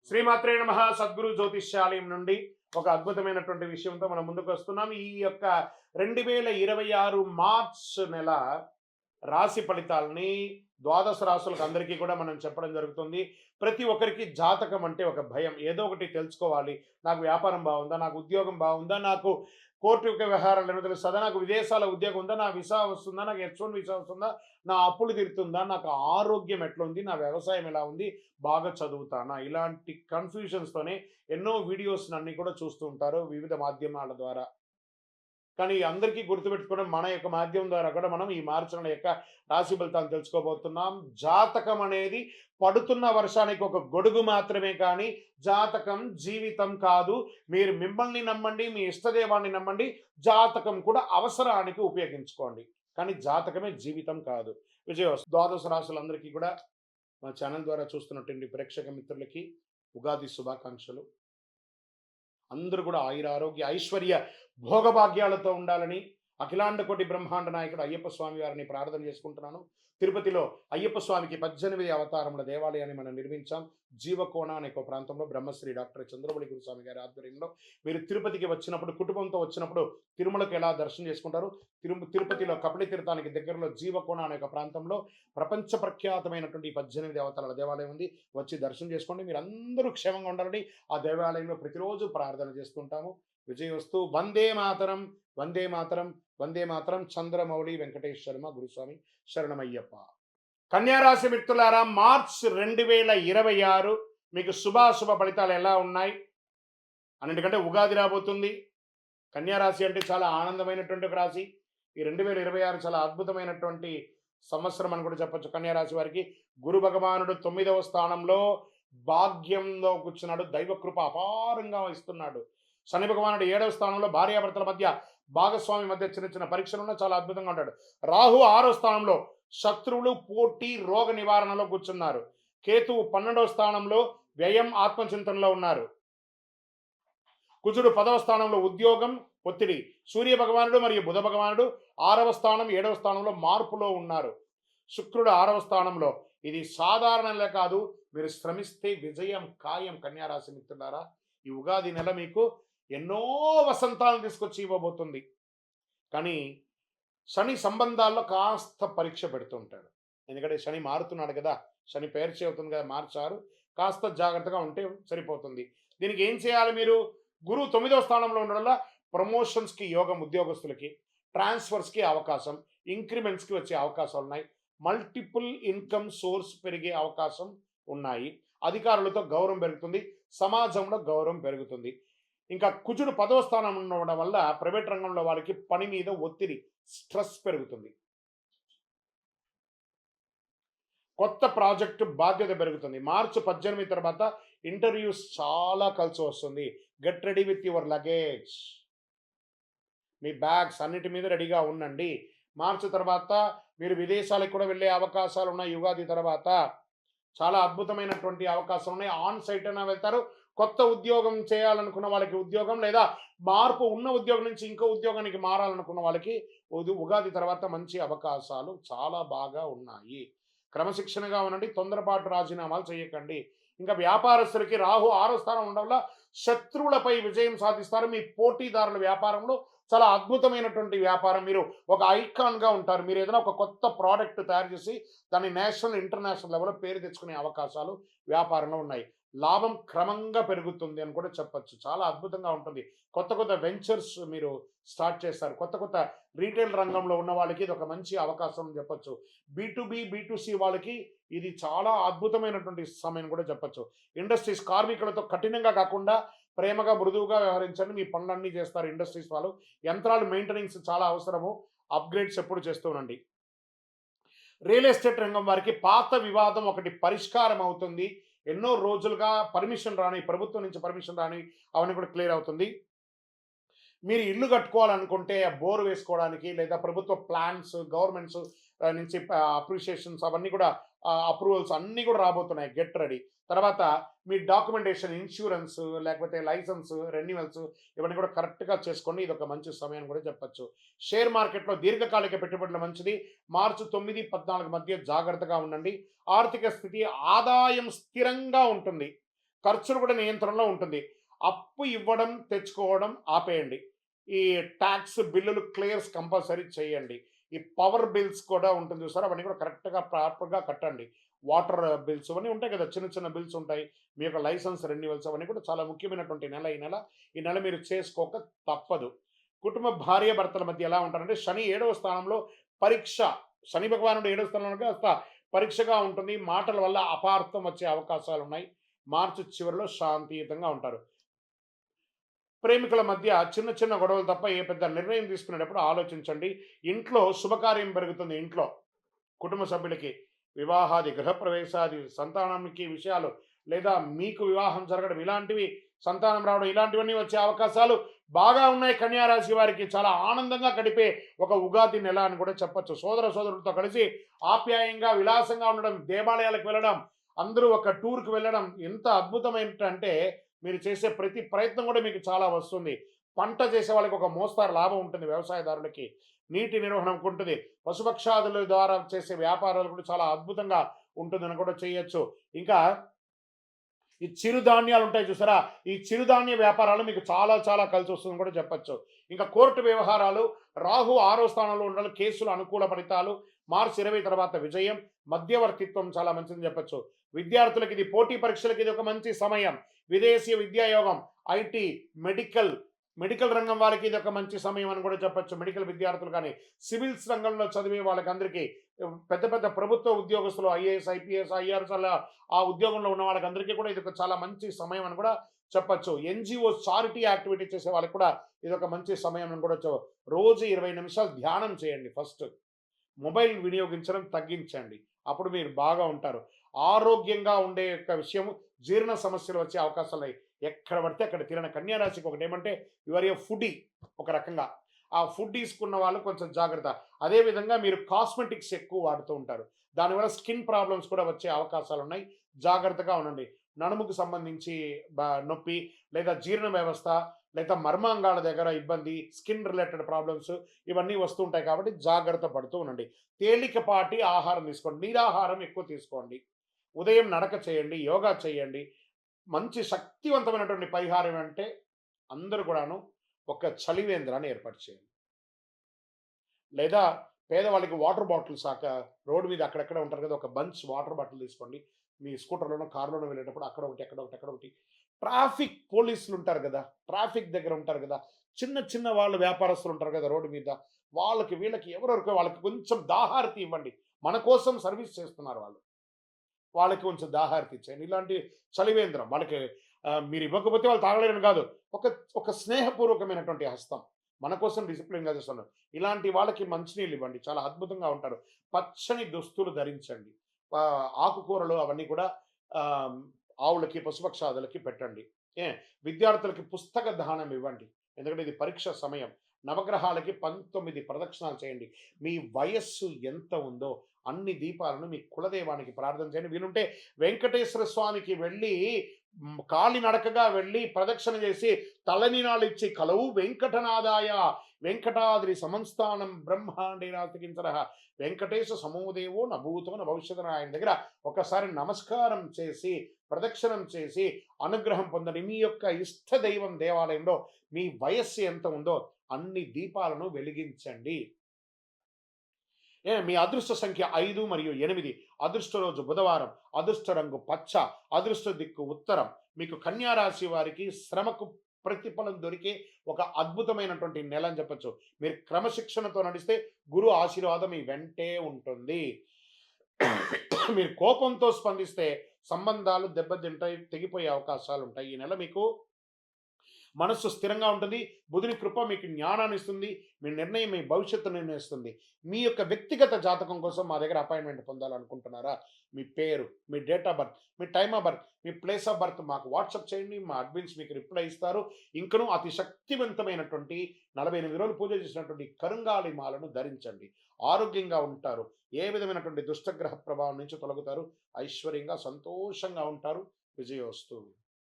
శ్రీమాత్రే నమః. సద్గురు జ్యోతిష్యాలయం నుండి ఒక అద్భుతమైనటువంటి విషయంతో మనం ముందుకు వస్తున్నాం. ఈ యొక్క 2026 మార్చ్ నెల రాశి ఫలితాలని ద్వాదశ రాశులకు అందరికీ కూడా మనం చెప్పడం జరుగుతుంది. ప్రతి ఒక్కరికి జాతకం అంటే ఒక భయం. ఏదో ఒకటి తెలుసుకోవాలి. నాకు వ్యాపారం బాగుందా, నాకు ఉద్యోగం బాగుందా, నాకు కోర్టు యొక్క వ్యవహారాలు ఏమో తెలుస్తుందా, నాకు విదేశాల ఉద్యోగం ఉందా, నా వీసా వస్తుందా, నాకు H1 వీసా వస్తుందా, నా అప్పులు తీరుతుందా, నాకు ఆరోగ్యం ఎట్లుంది, నా వ్యవసాయం ఎలా ఉంది, బాగా చదువుతానా, ఇలాంటి కన్ఫ్యూజన్స్తోనే ఎన్నో వీడియోస్ అన్ని కూడా చూస్తూ ఉంటారు వివిధ మాధ్యమాల ద్వారా. కానీ అందరికీ గుర్తుపెట్టుకోవడం మన యొక్క మాధ్యమం ద్వారా కూడా మనం ఈ మార్చి నెల యొక్క రాశి ఫలితాలను తెలుసుకోబోతున్నాం. జాతకం అనేది పడుతున్న వర్షానికి ఒక గొడుగు మాత్రమే, కానీ జాతకం జీవితం కాదు. మీరు మిమ్మల్ని నమ్మండి, మీ ఇష్టదేవాన్ని నమ్మండి, జాతకం కూడా అవసరానికి ఉపయోగించుకోండి, కానీ జాతకమే జీవితం కాదు. విజయవస్తు. ద్వాదశ రాశులందరికీ కూడా మా ఛానల్ ద్వారా చూస్తున్నటువంటి ప్రేక్షక మిత్రులకి ఉగాది శుభాకాంక్షలు. అందరూ కూడా ఆయుర ఆరోగ్య ఐశ్వర్య భోగభాగ్యాలతో ఉండాలని అఖిలాండ కోటి బ్రహ్మాండ నాయకుడు అయ్యప్ప స్వామి వారిని ప్రార్థన చేసుకుంటున్నాను. తిరుపతిలో అయ్యప్ప స్వామికి 18 అవతారముల దేవాలయాన్ని మనం నిర్మించాం. జీవకోణ అనే ఒక ప్రాంతంలో బ్రహ్మశ్రీ డాక్టర్ చంద్రబలి గురుస్వామి గారి ఆధ్వర్యంలో మీరు తిరుపతికి వచ్చినప్పుడు, కుటుంబంతో వచ్చినప్పుడు తిరుమలకు ఎలా దర్శనం చేసుకుంటారు, తిరుపతిలో కపిల తీర్థానికి దగ్గరలో జీవకోణ అనే ఒక ప్రాంతంలో ప్రపంచ ప్రఖ్యాతమైనటువంటి 18 అవతారాల దేవాలయం ఉంది. వచ్చి దర్శనం చేసుకోండి. మీరు అందరూ క్షేమంగా ఉండాలని ఆ దేవాలయంలో ప్రతిరోజు ప్రార్థన చేస్తుంటాము. విజయవస్తు. వందే మాతరం, వందే మాతరం, వందే మాతరం. చంద్రమౌళి వెంకటేష్ శర్మ గురుస్వామి శరణమయ్యప్ప. కన్యారాశి మిత్రులారా, మార్చ్ 2026 మీకు శుభాశుభ ఫలితాలు ఎలా ఉన్నాయి? అన్నిటికంటే ఉగాది రాబోతుంది. కన్యారాశి అంటే చాలా ఆనందమైనటువంటి ఒక రాశి. ఈ 2026 చాలా అద్భుతమైనటువంటి సంవత్సరం అని కూడా చెప్పచ్చు. కన్యారాశి వారికి గురు భగవానుడు 9వ స్థానంలో భాగ్యంలో కూర్చున్నాడు. దైవకృప అపారంగా ఇస్తున్నాడు. శని భగవానుడు 7వ స్థానంలో భార్యాభర్తల మధ్య, భాగస్వామి మధ్య చిన్న చిన్న పరీక్షలు చాలా అద్భుతంగా ఉంటాడు. రాహు 6వ స్థానంలో శత్రువులు, పోటీ, రోగ నివారణలో కూర్చున్నారు. కేతువు 12వ స్థానంలో వ్యయం, ఆత్మచింతనలో ఉన్నారు. కుజుడు 10వ స్థానంలో ఉద్యోగం, ఒత్తిడి. సూర్య భగవానుడు మరియు బుధ భగవానుడు 6వ స్థానం, 7వ స్థానంలో మార్పులో ఉన్నారు. శుక్రుడు 6వ స్థానంలో. ఇది సాధారణంగా కాదు, మీరు శ్రమిస్తే విజయం ఖాయం. కన్యారాశి మిత్రులారా, ఈ ఉగాది నెల మీకు ఎన్నో వసంతాలను తీసుకొచ్చి ఇవ్వబోతుంది. కానీ శని సంబంధాల్లో కాస్త పరీక్ష పెడుతూ ఉంటాడు. ఎందుకంటే శని మారుతున్నాడు కదా, శని పేర్చి అవుతుంది కదా, మార్చారు. కాస్త జాగ్రత్తగా ఉంటే సరిపోతుంది. దీనికి ఏం చేయాలి? మీరు గురువు 9వ స్థానంలో ఉండడం వల్ల ప్రమోషన్స్కి యోగం, ఉద్యోగస్తులకి ట్రాన్స్ఫర్స్కి అవకాశం, ఇంక్రిమెంట్స్కి వచ్చే అవకాశాలు ఉన్నాయి. మల్టిపుల్ ఇన్కమ్ సోర్స్ పెరిగే అవకాశం ఉన్నాయి. అధికారులతో గౌరవం పెరుగుతుంది, సమాజంలో గౌరవం పెరుగుతుంది. ఇంకా కుజుడు 10వ స్థానం ఉండడం వల్ల ప్రైవేట్ రంగంలో వారికి పని మీద ఒత్తిడి, స్ట్రెస్ పెరుగుతుంది. కొత్త ప్రాజెక్టు బాధ్యత పెరుగుతుంది. మార్చి 18 తర్వాత ఇంటర్వ్యూస్ చాలా కలిసి వస్తుంది. Get ready with your luggage. Me bags అన్నిటి మీద రెడీగా ఉండండి. మార్చి తర్వాత మీరు విదేశాలకు కూడా వెళ్ళే అవకాశాలు ఉన్నాయి. యుగాది తర్వాత చాలా అద్భుతమైనటువంటి అవకాశాలు ఉన్నాయి. ఆన్ సైట్ అయినా వెళ్తారు. కొత్త ఉద్యోగం చేయాలనుకున్న వాళ్ళకి ఉద్యోగం, లేదా మార్పు ఉన్న ఉద్యోగం నుంచి ఇంకో ఉద్యోగానికి మారాలనుకున్న వాళ్ళకి ఉగాది తర్వాత మంచి అవకాశాలు చాలా బాగా ఉన్నాయి. క్రమశిక్షణగా ఉండండి, తొందరపాటు రాజీనామాలు చేయకండి. ఇంకా వ్యాపారస్తులకి రాహు 6వ స్థానం ఉండడం వల్ల శత్రువులపై విజయం సాధిస్తారు. మీ పోటీదారుల వ్యాపారంలో చాలా అద్భుతమైనటువంటి వ్యాపారం, మీరు ఒక ఐకాన్గా ఉంటారు. మీరు ఏదైనా ఒక కొత్త ప్రోడక్ట్ తయారు చేసి దాన్ని నేషనల్, ఇంటర్నేషనల్ లెవెల్లో పేరు తెచ్చుకునే అవకాశాలు వ్యాపారంలో ఉన్నాయి. లాభం క్రమంగా పెరుగుతుంది అని కూడా చెప్పచ్చు. చాలా అద్భుతంగా ఉంటుంది. కొత్త కొత్త వెంచర్స్ మీరు స్టార్ట్ చేస్తారు. కొత్త కొత్త రీటైల్ రంగంలో ఉన్న వాళ్ళకి ఇది ఒక మంచి అవకాశం అని చెప్పచ్చు. B2B, B2C వాళ్ళకి ఇది చాలా అద్భుతమైనటువంటి సమయం కూడా చెప్పచ్చు. ఇండస్ట్రీస్ కార్మికులతో కఠినంగా కాకుండా ప్రేమగా, మృదువుగా వ్యవహరించండి. మీ పనులన్నీ చేస్తారు ఇండస్ట్రీస్ వాళ్ళు. యంత్రాలు మెయింటెనెన్స్ చాలా అవసరము. అప్గ్రేడ్స్ ఎప్పుడు చేస్తూ ఉండండి. రియల్ ఎస్టేట్ రంగం వారికి పాత వివాదం ఒకటి పరిష్కారం అవుతుంది. ఎన్నో రోజులుగా పర్మిషన్ రాని, ప్రభుత్వం నుంచి పర్మిషన్ రాని, అవన్నీ కూడా క్లియర్ అవుతుంది. మీరు ఇల్లు కట్టుకోవాలనుకుంటే బోర్ వేసుకోవడానికి, లేదా ప్రభుత్వ ప్లాన్స్, గవర్నమెంట్స్ నుంచి అప్రిషియేషన్స్, అవన్నీ కూడా అప్రూవల్స్ అన్నీ కూడా రాబోతున్నాయి. Get ready. తర్వాత మీ డాక్యుమెంటేషన్, ఇన్సూరెన్స్, లేకపోతే లైసెన్స్ రెన్యువల్స్, ఇవన్నీ కూడా కరెక్ట్గా చేసుకోండి. ఇది ఒక మంచి సమయం కూడా చెప్పచ్చు. షేర్ మార్కెట్లో దీర్ఘకాలిక పెట్టుబడులు మంచిది. మార్చి 9, 14 మధ్య జాగ్రత్తగా ఉండండి. ఆర్థిక స్థితి, ఆదాయం స్థిరంగా ఉంటుంది. ఖర్చులు కూడా నియంత్రణలో ఉంటుంది. అప్పు ఇవ్వడం, తెచ్చుకోవడం ఆపేయండి. ఈ టాక్స్ బిల్లులు క్లియర్స్ కంపల్సరీ చేయండి. ఈ పవర్ బిల్స్ కూడా ఉంటుంది చూసారా? అవన్నీ కూడా కరెక్ట్‌గా ప్రాపర్‌గా కట్టండి. వాటర్ బిల్స్ అవన్నీ ఉంటాయి కదా! చిన్న చిన్న బిల్స్ ఉంటాయి. మీ యొక్క లైసెన్స్ రెన్యువల్స్ అవన్నీ కూడా చాలా ముఖ్యమైనటువంటి నెల ఈ నెల. ఈ నెల మీరు చేసుకోక తప్పదు. కుటుంబ భార్యాభర్తల మధ్య ఎలా ఉంటారంటే శని 7వ స్థానంలో పరీక్ష. శని భగవానుడు 7వ స్థానంలో కాస్త పరీక్షగా ఉంటుంది. మాటల వల్ల అపార్థం వచ్చే అవకాశాలున్నాయి. మార్చి చివరిలో శాంతియుతంగా ఉంటారు. ప్రేమికుల మధ్య చిన్న చిన్న గొడవలు తప్ప ఏ పెద్ద నిర్ణయం తీసుకునేటప్పుడు ఆలోచించండి. ఇంట్లో శుభకార్యం పెరుగుతుంది ఇంట్లో. కుటుంబ సభ్యులకి వివాహాది, గృహప్రవేశాది, సంతానానికి విషయాలు లేదా మీకు వివాహం జరగడం ఇలాంటివి, సంతానం రావడం ఇలాంటివన్నీ వచ్చే అవకాశాలు బాగా ఉన్నాయి. కన్యా రాశి వారికి చాలా ఆనందంగా గడిపే ఒక ఉగాది నెల అని కూడా చెప్పొచ్చు. సోదర సోదరులతో కలిసి ఆప్యాయంగా, విలాసంగా ఉండడం, దేవాలయాలకు వెళ్ళడం, అందరూ ఒక టూర్‌కి వెళ్ళడం ఎంత అద్భుతమైనటంటే మీరు చేసే ప్రతి ప్రయత్నం కూడా మీకు చాలా వస్తుంది. పంట చేసే వాళ్ళకి ఒక మోస్తారు లాభం ఉంటుంది వ్యవసాయదారులకి. నీటి నిర్వహణ ఉంటుంది. పశుపక్షాదుల ద్వారా చేసే వ్యాపారాలు కూడా చాలా అద్భుతంగా ఉంటుందని కూడా చేయొచ్చు. ఇంకా ఈ చిరుధాన్యాలు ఉంటాయి చూసారా? ఈ చిరుధాన్య వ్యాపారాలు మీకు చాలా చాలా కలిసొస్తుందని కూడా చెప్పొచ్చు. ఇంకా కోర్టు వ్యవహారాలు, రాహు 6వ స్థానంలో ఉండడం, కేసులు అనుకూల ఫలితాలు, మార్చి 20 తర్వాత విజయం, మధ్యవర్తిత్వం చాలా మంచిదని చెప్పొచ్చు. విద్యార్థులకి ఇది పోటీ పరీక్షలకి ఇది ఒక మంచి సమయం. విదేశీ విద్యాయోగం, ఐటీ, మెడికల్ రంగం వాళ్ళకి ఇది ఒక మంచి సమయం అని కూడా చెప్పొచ్చు. మెడికల్ విద్యార్థులు కానీ, సివిల్స్ రంగంలో చదివే వాళ్ళకందరికీ, పెద్ద పెద్ద ప్రభుత్వ ఉద్యోగస్తులు ఐఏఎస్, ఐపీఎస్, ఐఆర్ఎస్ అలా ఆ ఉద్యోగంలో ఉన్న వాళ్ళకందరికీ కూడా ఇది ఒక చాలా మంచి సమయం అని కూడా చెప్పొచ్చు. ఎన్‌జీఓ చారిటీ యాక్టివిటీ చేసే వాళ్ళకి కూడా ఇదొక మంచి సమయం అని కూడా రోజు 20 నిమిషాలు ధ్యానం చేయండి ఫస్ట్. మొబైల్ వినియోగించడం తగ్గించండి. అప్పుడు మీరు బాగా ఉంటారు. ఆరోగ్యంగా ఉండే యొక్క విషయం జీర్ణ సమస్యలు వచ్చే అవకాశాలున్నాయి. ఎక్కడ పడితే అక్కడ తినని కన్యా రాశికి ఒకటేమంటే యు ఆర్ ఎ ఫుడీ ఒక రకంగా. ఆ ఫుడ్ తీసుకున్న వాళ్ళు కొంచెం జాగ్రత్త. అదేవిధంగా మీరు కాస్మెటిక్స్ ఎక్కువ వాడుతూ ఉంటారు. దానివల్ల స్కిన్ ప్రాబ్లమ్స్ కూడా వచ్చే అవకాశాలున్నాయి. జాగ్రత్తగా ఉండండి. నడుముకు సంబంధించి నొప్పి లేదా జీర్ణ వ్యవస్థ లేదా మర్మాంగాల దగ్గర ఇబ్బంది, స్కిన్ రిలేటెడ్ ప్రాబ్లమ్స్ ఇవన్నీ వస్తూ ఉంటాయి కాబట్టి జాగ్రత్త పడుతూ ఉండండి. తేలికపాటి ఆహారం తీసుకోండి. నీరాహారం ఎక్కువ తీసుకోండి. ఉదయం నడక చేయండి, యోగా చేయండి. మంచి శక్తివంతమైనటువంటి పరిహారం అంటే అందరూ కూడాను ఒక చలివేంద్రాన్ని ఏర్పాటు చేయండి. లేదా పేదవాళ్ళకి వాటర్ బాటిల్స్ రోడ్డు మీద అక్కడక్కడ ఉంటారు కదా! ఒక బంచ్ వాటర్ బాటిల్ తీసుకోండి. మీ స్కూటర్‌లోనో, కారులోనో వెళ్ళేటప్పుడు అక్కడ ఒకటి, అక్కడ ఒకటి, అక్కడ ఒకటి. ట్రాఫిక్ పోలీసులు ఉంటారు గదా! ట్రాఫిక్ దగ్గర ఉంటారు గదా! చిన్న చిన్న వాళ్ళు వ్యాపారస్తులు ఉంటారు కదా! రోడ్డు మీద. వాళ్ళకి వీళ్ళకి ఎవరెవరికో వాళ్ళకి కొంచెం దాహారతి ఇవ్వండి. మన కోసం సర్వీస్ చేస్తున్నారు వాళ్ళు. వాళ్ళకి కొంచెం దాహారతి ఇచ్చేయండి. ఇలాంటి చలివేంద్రం వాళ్ళకి మీరు ఇవ్వకపోతే వాళ్ళు తాగలేరని కాదు. ఒక ఒక స్నేహపూర్వకమైనటువంటి హస్తం. మన కోసం డిసిప్లిన్‌గా చేస్తున్నారు. ఇలాంటి వాళ్ళకి మంచినీళ్ళు ఇవ్వండి. చాలా అద్భుతంగా ఉంటారు. పచ్చని దుస్తులు ధరించండి. ఆకుకూరలు అవన్నీ కూడా ఆహ్, ఆవులకి, పశుపక్షాదులకి పెట్టండి. ఏ విద్యార్థులకి పుస్తక దానం ఇవ్వండి. ఎందుకంటే ఇది పరీక్ష సమయం. నవగ్రహాలకి 19 ప్రదక్షిణాలు చేయండి. మీ వయస్సు ఎంత ఉందో అన్ని దీపాలను మీ కులదైవానికి ప్రార్థన చేయండి. వీలుంటే వెంకటేశ్వర స్వామికి వెళ్ళి కాలినడకగా వెళ్ళి ప్రదక్షిణ చేసి తలనీలాలిచ్చి కలవు వెంకటనాదాయ వెంకటాద్రి సమంస్థానం బ్రహ్మాండే నాస్తికించరః వెంకటేశ సమోదేవో నభూతో న భవిష్యత్ ఆయన దగ్గర ఒకసారి నమస్కారం చేసి ప్రదక్షిణం చేసి అనుగ్రహం పొందండి. మీ యొక్క ఇష్ట దైవం దేవాలయంలో మీ వయస్సు ఎంత ఉందో అన్ని దీపాలను వెలిగించండి. మీ అదృష్ట సంఖ్య 5 మరియు 8. అదృష్ట రోజు బుధవారం. అదృష్ట రంగు పచ్చ. అదృష్ట దిక్కు ఉత్తరం. మీకు కన్యా రాశి వారికి శ్రమకు ప్రతిఫలం దొరికే ఒక అద్భుతమైనటువంటి నెల అని చెప్పొచ్చు. మీరు క్రమశిక్షణతో నడిస్తే గురు ఆశీర్వాదం మీ వెంటే ఉంటుంది. మీరు కోపంతో స్పందిస్తే సంబంధాలు దెబ్బతింటాయి, తెగిపోయే అవకాశాలు ఉంటాయి. ఈ నెల మీకు మనస్సు స్థిరంగా ఉంటుంది. బుధుని కృప మీకు జ్ఞానాన్ని ఇస్తుంది. మీ నిర్ణయం మీ భవిష్యత్తు నిర్ణయిస్తుంది. మీ యొక్క వ్యక్తిగత జాతకం కోసం మా దగ్గర అపాయింట్మెంట్ పొందాలనుకుంటున్నారా? మీ పేరు, మీ డేట్ ఆఫ్ బర్త్, మీ టైమ్ ఆఫ్ బర్త్, మీ ప్లేస్ ఆఫ్ బర్త్ మాకు వాట్సాప్ చేయండి. మా అడ్మిన్స్ మీకు రిప్లై ఇస్తారు. ఇంకను అతి శక్తివంతమైనటువంటి 48 రోజులు పూజ చేసినటువంటి కరుంగాళి మాలను ధరించండి. ఆరోగ్యంగా ఉంటారు. ఏ విధమైనటువంటి దుష్టగ్రహ ప్రభావం నుంచి తొలగుతారు. ఐశ్వర్యంగా సంతోషంగా ఉంటారు. విజయోస్తు.